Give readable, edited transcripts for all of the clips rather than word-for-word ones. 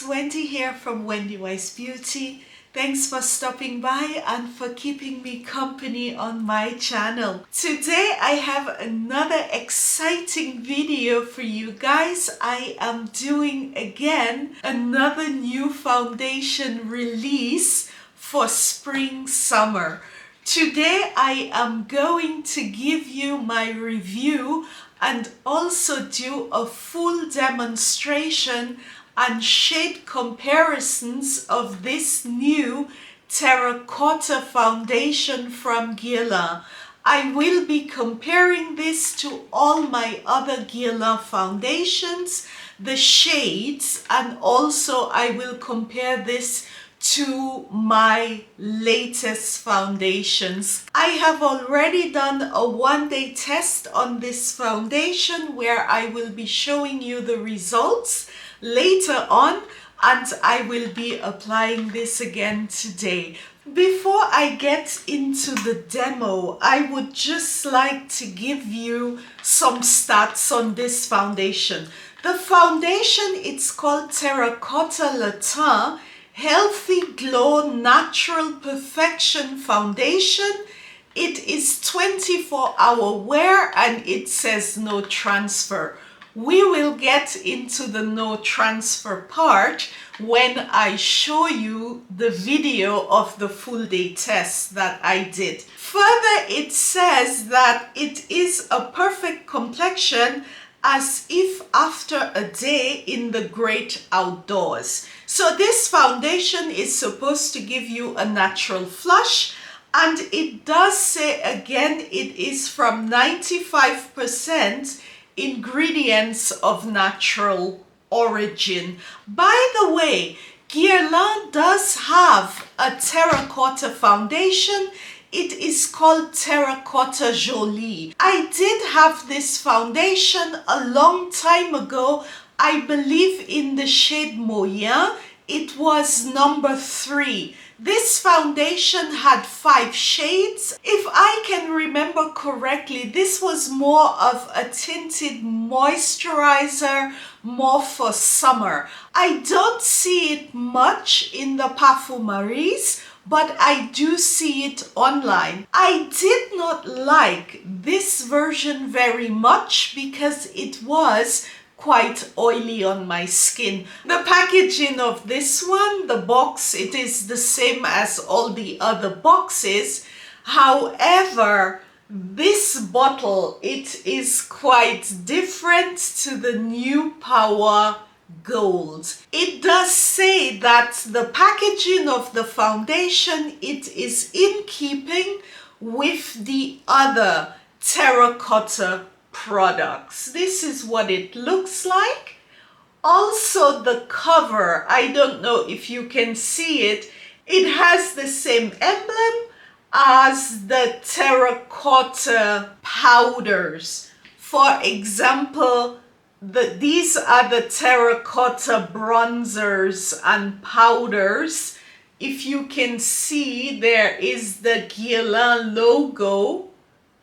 Wendy here from Wendy Wise Beauty. Thanks for stopping by and for keeping me company on my channel. Today I have another exciting video for you guys. I am doing again another new foundation release for spring summer. Today I am going to give you my review and also do a full demonstration and shade comparisons of this new terracotta foundation from Guerlain. I will be comparing this to all my other Guerlain foundations, the shades, and also I will compare this to my latest foundations. I have already done a one-day test on this foundation where I will be showing you the results later on, and I will be applying this again today. Before I get into the demo, I would just like to give you some stats on this foundation. The foundation, it's called Terracotta Le Teint Healthy Glow Natural Perfection Foundation. It is 24-hour wear and it says no transfer. We will get into the no transfer part when I show you the video of the full day test that I did. Further, it says that it is a perfect complexion as if after a day in the great outdoors. So this foundation is supposed to give you a natural flush, and it does say again it is from 95% ingredients of natural origin. By the way, Guerlain does have a terracotta foundation. It is called Terracotta Joli. I did have this foundation a long time ago. I believe in the shade Moyen. It was number 3. This foundation had 5 shades. If I can remember correctly, this was more of a tinted moisturizer, more for summer. I don't see it much in the perfumeries, but I do see it online. I did not like this version very much because it was quite oily on my skin. The packaging of this one, the box, it is the same as all the other boxes. However, this bottle, it is quite different to the new Power Gold. It does say that the packaging of the foundation, it is in keeping with the other terracotta products. This is what it looks like. Also the cover, I don't know if you can see it, it has the same emblem as the terracotta powders. For example, these are the terracotta bronzers and powders. If you can see, there is the Guerlain logo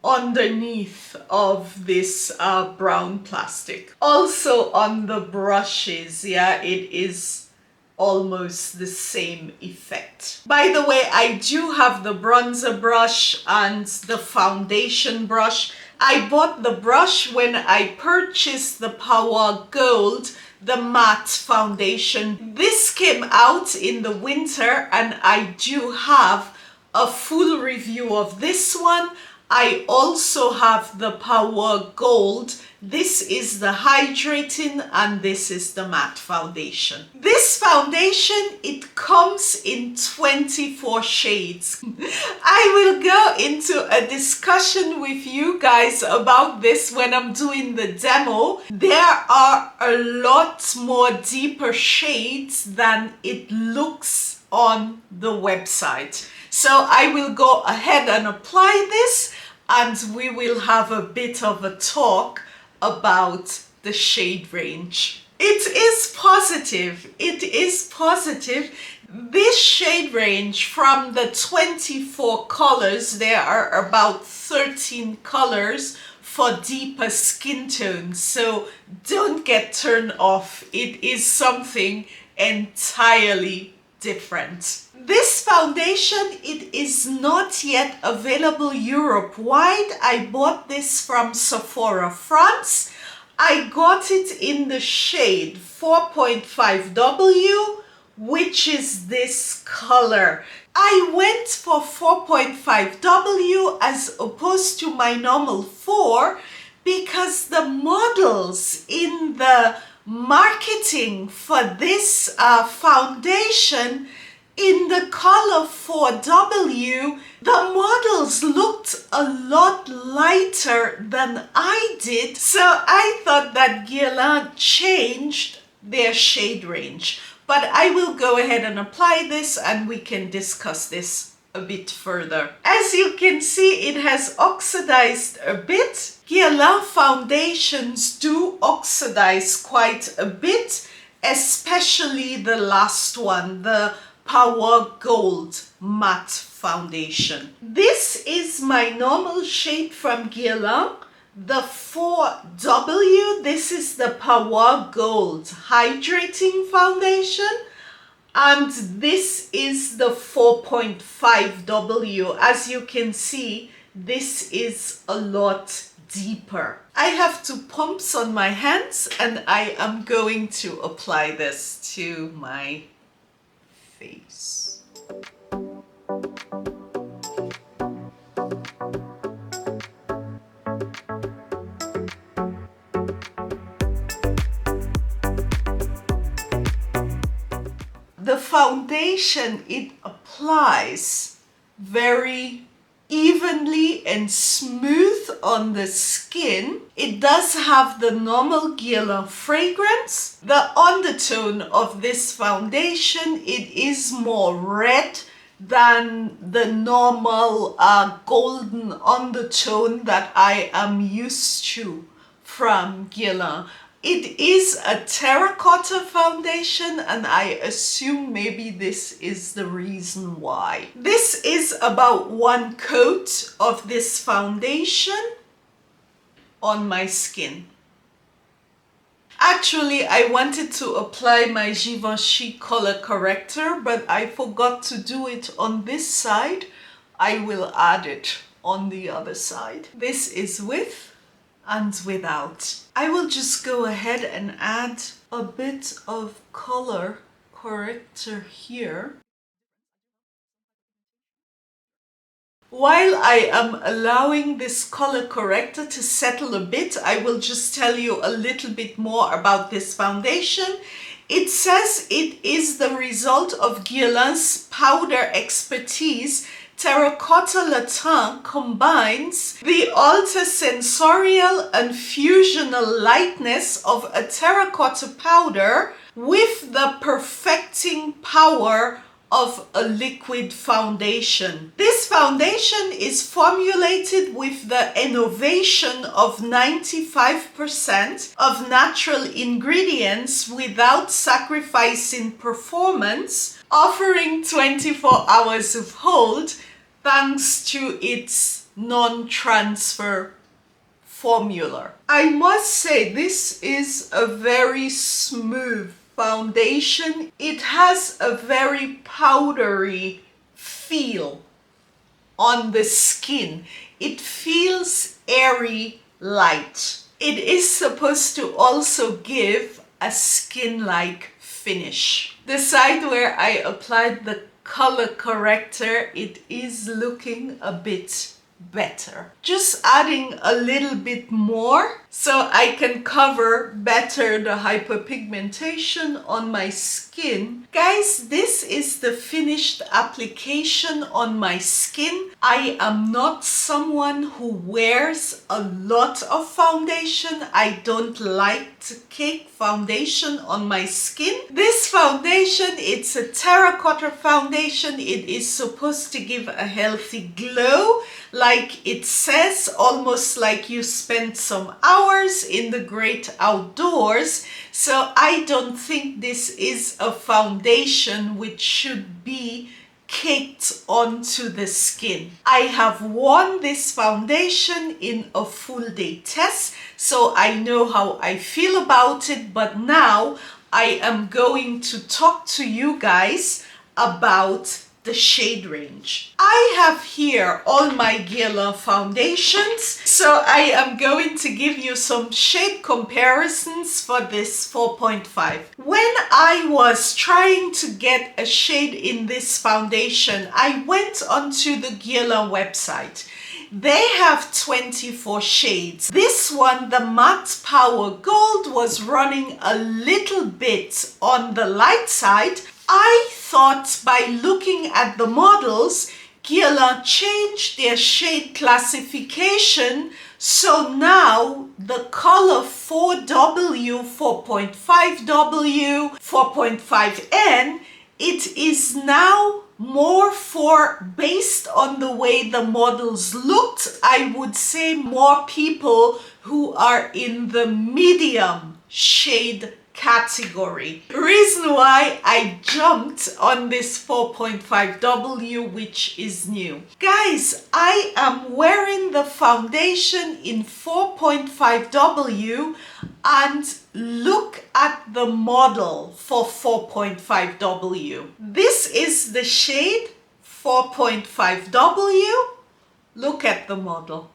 underneath of this brown plastic. Also on the brushes, yeah, it is almost the same effect. By the way, I do have the bronzer brush and the foundation brush. I bought the brush when I purchased the Power Gold, the matte foundation. This came out in the winter and I do have a full review of this one. I also have the Power Gold. This is the hydrating and this is the matte foundation. This foundation, it comes in 24 shades. I will go into a discussion with you guys about this when I'm doing the demo. There are a lot more deeper shades than it looks on the website. So I will go ahead and apply this and we will have a bit of a talk about the shade range. It is positive. It is positive. This shade range from the 24 colors, there are about 13 colors for deeper skin tones. So don't get turned off. It is something entirely different. This foundation, it is not yet available Europe-wide. I bought this from Sephora France. I got it in the shade 4.5W, which is this color. I went for 4.5W as opposed to my normal 4 because the models in the marketing for this foundation in the color 4W, the models looked a lot lighter than I did, so I thought that Guerlain changed their shade range. But I will go ahead and apply this and we can discuss this a bit further. As you can see, it has oxidized a bit. Guerlain foundations do oxidize quite a bit, especially the last one, the Power Gold Matte Foundation. This is my normal shade from Guerlain, the 4W. This is the Power Gold Hydrating Foundation. And this is the 4.5W. As you can see, this is a lot deeper. I have two pumps on my hands and I am going to apply this to my face. The foundation, it applies very evenly and smooth on the skin. It does have the normal Guerlain fragrance. The undertone of this foundation, it is more red than the normal golden undertone that I am used to from Guerlain. It is a terracotta foundation and I assume maybe this is the reason why. This is about one coat of this foundation on my skin. Actually, I wanted to apply my Givenchy color corrector, but I forgot to do it on this side. I will add it on the other side. This is with and without. I will just go ahead and add a bit of color corrector here. While I am allowing this color corrector to settle a bit, I will just tell you a little bit more about this foundation. It says it is the result of Guerlain's powder expertise. Terracotta Le Teint combines the ultra-sensorial and fusional lightness of a terracotta powder with the perfecting power of a liquid foundation. This foundation is formulated with the innovation of 95% of natural ingredients without sacrificing performance, offering 24 hours of hold thanks to its non-transfer formula. I must say this is a very smooth foundation. It has a very powdery feel on the skin. It feels airy light. It is supposed to also give a skin-like finish. The side where I applied the color corrector, it is looking a bit better. Just adding a little bit more so I can cover better the hyperpigmentation on my skin. Guys, this is the finished application on my skin. I am not someone who wears a lot of foundation. I don't like to cake foundation on my skin. This foundation, it's a terracotta foundation. It is supposed to give a healthy glow, like it says, almost like you spent some hours in the great outdoors. So I don't think this is a foundation which should be caked onto the skin. I have worn this foundation in a full day test, so I know how I feel about it, but now I am going to talk to you guys about the shade range. I have here all my Guerlain foundations, so I am going to give you some shade comparisons for this 4.5. When I was trying to get a shade in this foundation, I went onto the Guerlain website. They have 24 shades. This one, the Matte Power Gold, was running a little bit on the light side. I thought by looking at the models, Guerlain changed their shade classification, so now the color 4W, 4.5W, 4.5N, it is now more for, based on the way the models looked, I would say more people who are in the medium shade category. Reason why I jumped on this 4.5W, which is new. Guys, I am wearing the foundation in 4.5W, and look at the model for 4.5W. This is the shade 4.5W. Look at the model.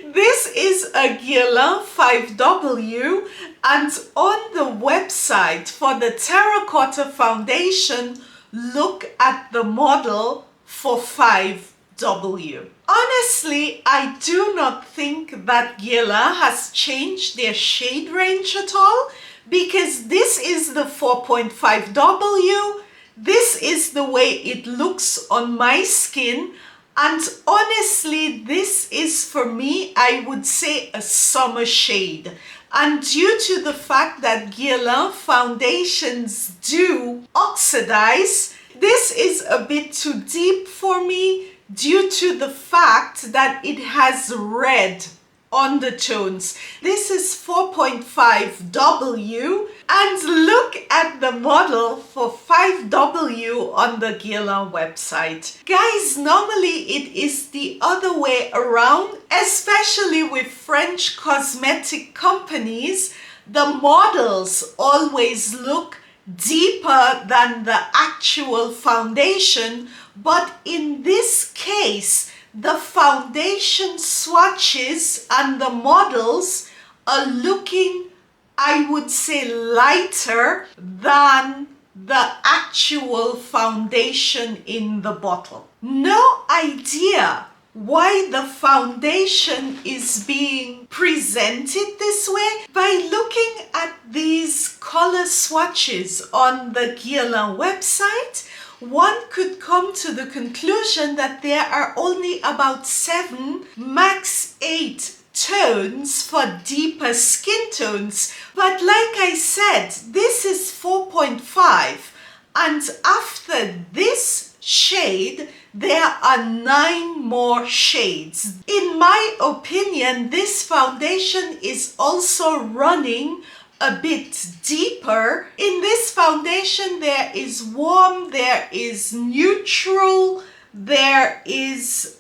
This is a Guerlain 5W, and on the website for the terracotta foundation, look at the model for 5W. Honestly, I do not think that Guerlain has changed their shade range at all, because this is the 4.5W. This is the way it looks on my skin. And honestly, this is, for me, I would say a summer shade. And due to the fact that Guerlain foundations do oxidize, this is a bit too deep for me due to the fact that it has red undertones. This is 4.5W, and look at the model for 5W on the Guerlain website. Guys, normally it is the other way around, especially with French cosmetic companies. The models always look deeper than the actual foundation, but in this case, the foundation swatches and the models are looking, I would say, lighter than the actual foundation in the bottle. No idea why the foundation is being presented this way. By looking at these color swatches on the Guerlain website, one could come to the conclusion that there are only about 7, max 8 tones for deeper skin tones. But like I said, this is 4.5, and after this shade, there are 9 more shades. In my opinion, this foundation is also running a bit deeper. In this foundation, there is warm, there is neutral, there is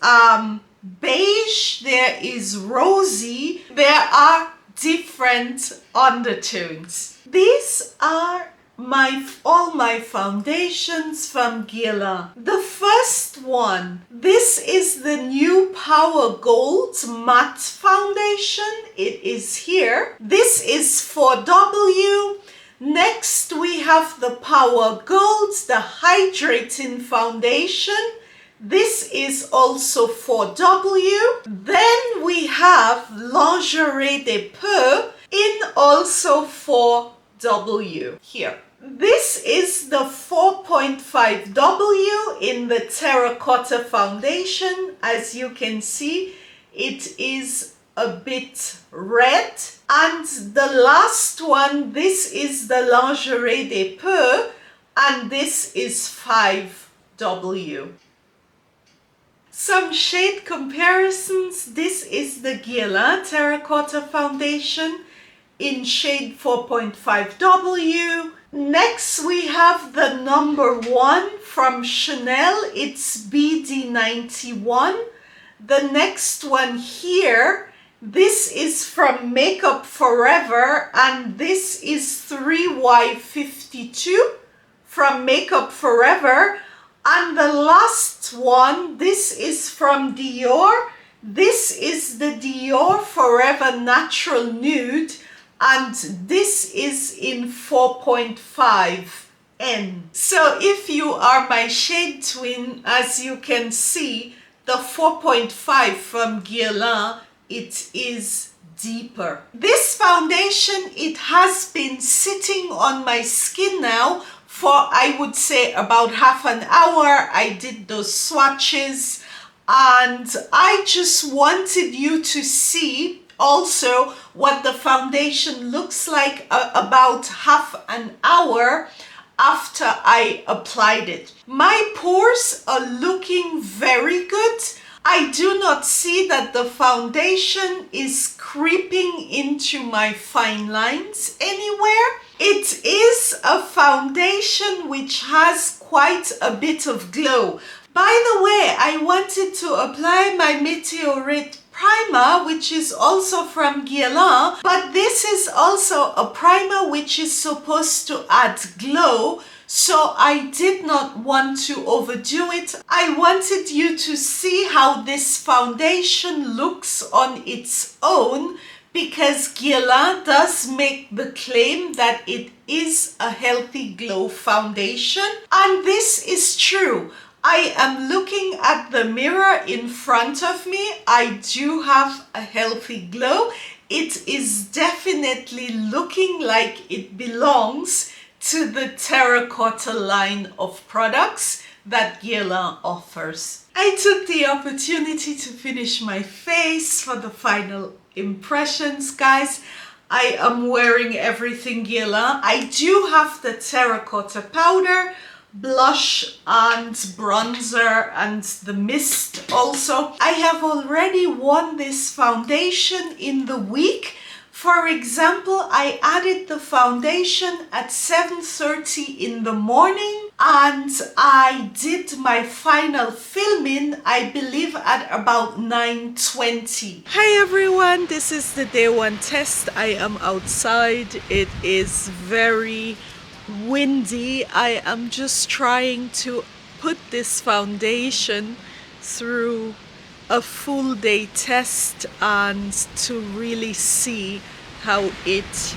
beige, there is rosy, there are different undertones. These are all my foundations from Guerlain. The first one, this is the new Power Gold Matte Foundation. It is here. This is 4W. Next, we have the Power Gold, the Hydrating Foundation. This is also 4W. Then we have Lingerie de Peau in also 4W here. This is the 4.5W in the Terracotta Foundation. As you can see, it is a bit red. And the last one, this is the Lingerie de Peau, and this is 5W. Some shade comparisons. This is the Guerlain Terracotta Foundation in shade 4.5W. Next, we have the number 1 from Chanel. It's BD91. The next one here This is from Makeup Forever, and this is 3Y52 from Makeup Forever. And the last one, this is from Dior. This is the Dior Forever Natural Nude, and this is in 4.5N. So if you are my shade twin, as you can see, the 4.5 from Guerlain, it is deeper. This foundation, it has been sitting on my skin now for, I would say, about half an hour. I did those swatches, and I just wanted you to see also what the foundation looks like about half an hour after I applied it. My pores are looking very good. I do not see that the foundation is creeping into my fine lines anywhere. It is a foundation which has quite a bit of glow. By the way, I wanted to apply my Météorites primer, which is also from Guerlain, but this is also a primer which is supposed to add glow, so I did not want to overdo it. I wanted you to see how this foundation looks on its own, because Guerlain does make the claim that it is a healthy glow foundation, and this is true. I am looking at the mirror in front of me. I do have a healthy glow. It is definitely looking like it belongs to the terracotta line of products that Guerlain offers. I took the opportunity to finish my face for the final impressions, guys. I am wearing everything Guerlain. I do have the terracotta powder, blush and bronzer, and the mist also. I have already worn this foundation in the week. For example, I added the foundation at 7:30 in the morning, and I did my final filming, I believe, at about 9:20. Hi everyone, this is the day one test. I am outside. It is very windy. I am just trying to put this foundation through a full day test and to really see how it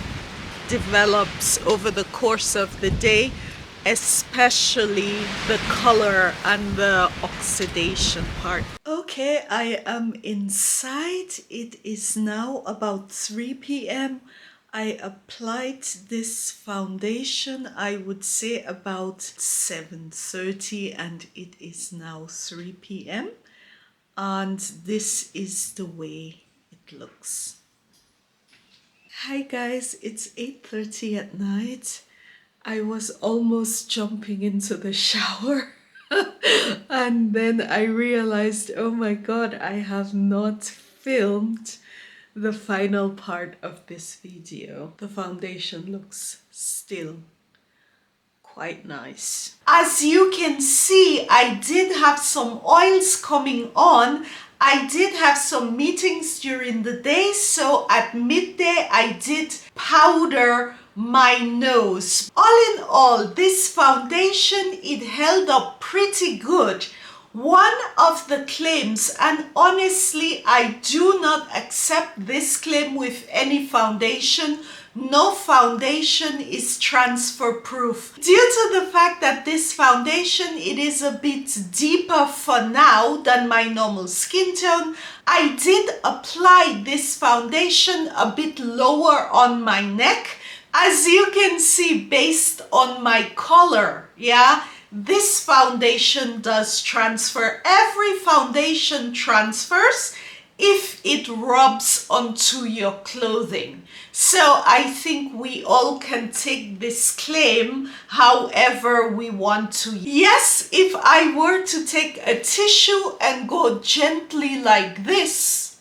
develops over the course of the day, especially the color and the oxidation part. Okay, I am inside. It is now about 3 p.m. I applied this foundation, I would say about 7:30, and it is now 3 p.m. and this is the way it looks. Hi guys, it's 8:30 at night. I was almost jumping into the shower and then I realized, oh my god, I have not filmed the final part of this video. The foundation looks still quite nice. As you can see, I did have some oils coming on. I did have some meetings during the day, so at midday I did powder my nose. All in all, this foundation, it held up pretty good. One of the claims, and honestly I do not accept this claim with any foundation, no foundation is transfer proof. Due to the fact that this foundation, it is a bit deeper for now than my normal skin tone, I did apply this foundation a bit lower on my neck. As you can see, based on my color, yeah, this foundation does transfer. Every foundation transfers if it rubs onto your clothing. So I think we all can take this claim however we want to. Yes, if I were to take a tissue and go gently like this,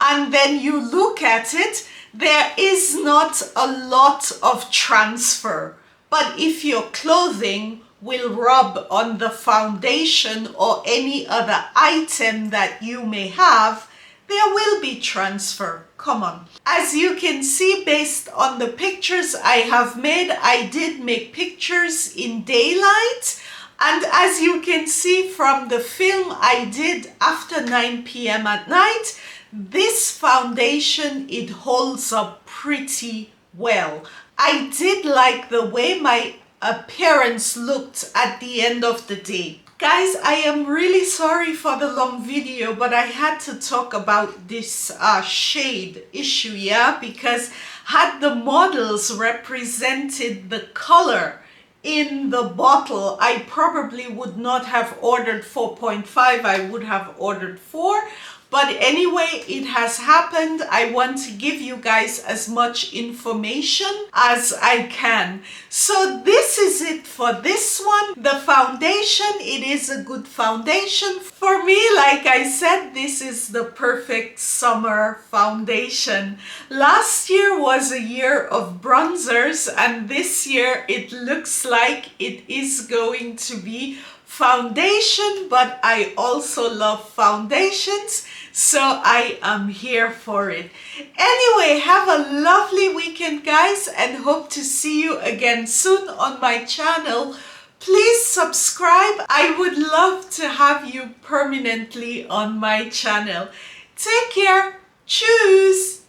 and then you look at it, there is not a lot of transfer. But if your clothing will rub on the foundation or any other item that you may have, there will be transfer. Come on. As you can see, based on the pictures I have made, I did make pictures in daylight. And as you can see from the film I did after 9 p.m. at night, this foundation, it holds up pretty well. I did like the way my appearance looked at the end of the day. Guys, I am really sorry for the long video, but I had to talk about this shade issue, yeah? Because had the models represented the color in the bottle, I probably would not have ordered 4.5, I would have ordered 4. But anyway, it has happened. I want to give you guys as much information as I can. So this is it for this one. The foundation, it is a good foundation. For me, like I said, this is the perfect summer foundation. Last year was a year of bronzers, and this year it looks like it is going to be foundation, but I also love foundations, so I am here for it. Anyway, have a lovely weekend, guys, and hope to see you again soon on my channel. Please subscribe. I would love to have you permanently on my channel. Take care. Tschüss.